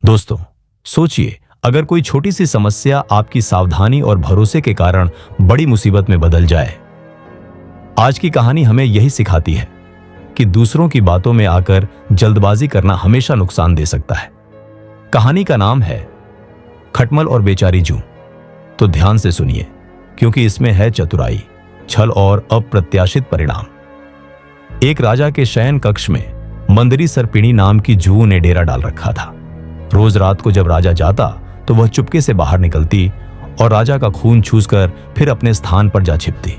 दोस्तों, सोचिए, अगर कोई छोटी सी समस्या आपकी सावधानी और भरोसे के कारण बड़ी मुसीबत में बदल जाए। आज की कहानी हमें यही सिखाती है कि दूसरों की बातों में आकर जल्दबाजी करना हमेशा नुकसान दे सकता है। कहानी का नाम है खटमल और बेचारी जूं। तो ध्यान से सुनिए, क्योंकि इसमें है चतुराई, छल और अप्रत्याशित परिणाम। एक राजा के शयन कक्ष में मंदरी सर्पिणी नाम की जूं ने डेरा डाल रखा था। रोज रात को जब राजा जाता तो वह चुपके से बाहर निकलती और राजा का खून चूसकर फिर अपने स्थान पर जा छिपती।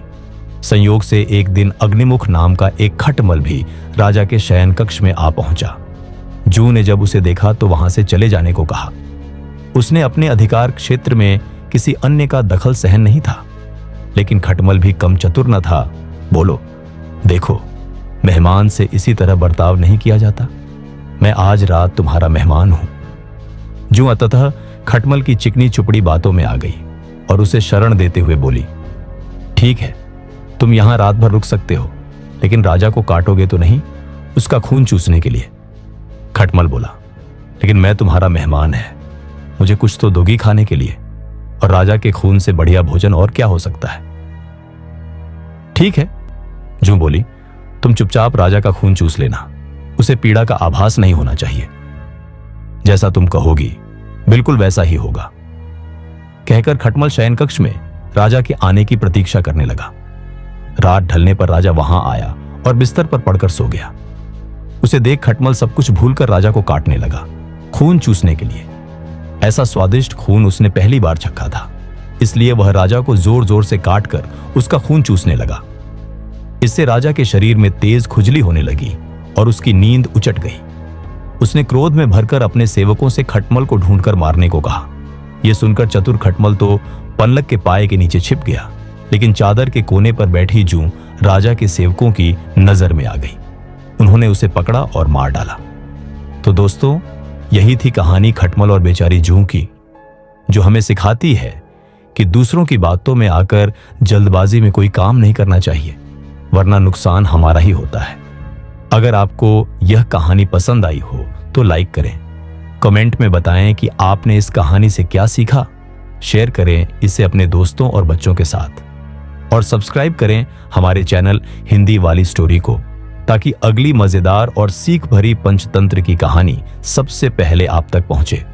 संयोग से एक दिन अग्निमुख नाम का एक खटमल भी राजा के शयन कक्ष में आ पहुंचा। जूं ने जब उसे देखा तो वहां से चले जाने को कहा। उसने अपने अधिकार क्षेत्र में किसी अन्य का दखल सहन नहीं था, लेकिन खटमल भी कम चतुर न था। बोलो, देखो, मेहमान से इसी तरह बर्ताव नहीं किया जाता। मैं आज रात तुम्हारा मेहमान हूं। जूं अंततः खटमल की चिकनी चुपड़ी बातों में आ गई और उसे शरण देते हुए बोली, ठीक है, तुम यहां रात भर रुक सकते हो, लेकिन राजा को काटोगे तो नहीं, उसका खून चूसने के लिए। खटमल बोला, लेकिन मैं तुम्हारा मेहमान है, मुझे कुछ तो दोगी खाने के लिए, और राजा के खून से बढ़िया भोजन और क्या हो सकता है। ठीक है, जूं बोली, तुम चुपचाप राजा का खून चूस लेना, उसे पीड़ा का आभास नहीं होना चाहिए। जैसा तुम कहोगी बिल्कुल वैसा ही होगा। कहकर खटमल शयन कक्ष में राजा के आने की प्रतीक्षा करने लगा। रात ढलने पर राजा वहां आया और बिस्तर पर पड़कर सो गया। उसे देख खटमल सब कुछ भूलकर राजा को काटने लगा, खून चूसने के लिए। ऐसा स्वादिष्ट खून उसने पहली बार चखा था, इसलिए वह राजा को जोर जोर से काटकर उसका खून चूसने लगा। इससे राजा के शरीर में तेज खुजली होने लगी और उसकी नींद उचट गई। उसने क्रोध में भरकर अपने सेवकों से खटमल को ढूंढकर मारने को कहा। यह सुनकर चतुर खटमल तो पलंग के पाए के नीचे छिप गया, लेकिन चादर के कोने पर बैठी जूं राजा के सेवकों की नजर में आ गई। उन्होंने उसे पकड़ा और मार डाला। तो दोस्तों, यही थी कहानी खटमल और बेचारी जूं की, जो हमें सिखाती है कि दूसरों की बातों में आकर जल्दबाजी में कोई काम नहीं करना चाहिए, वरना नुकसान हमारा ही होता है। अगर आपको यह कहानी पसंद आई हो तो लाइक करें, कमेंट में बताएं कि आपने इस कहानी से क्या सीखा। शेयर करें इसे अपने दोस्तों और बच्चों के साथ, और सब्सक्राइब करें हमारे चैनल हिंदी वाली स्टोरी को, ताकि अगली मजेदार और सीख भरी पंचतंत्र की कहानी सबसे पहले आप तक पहुंचे।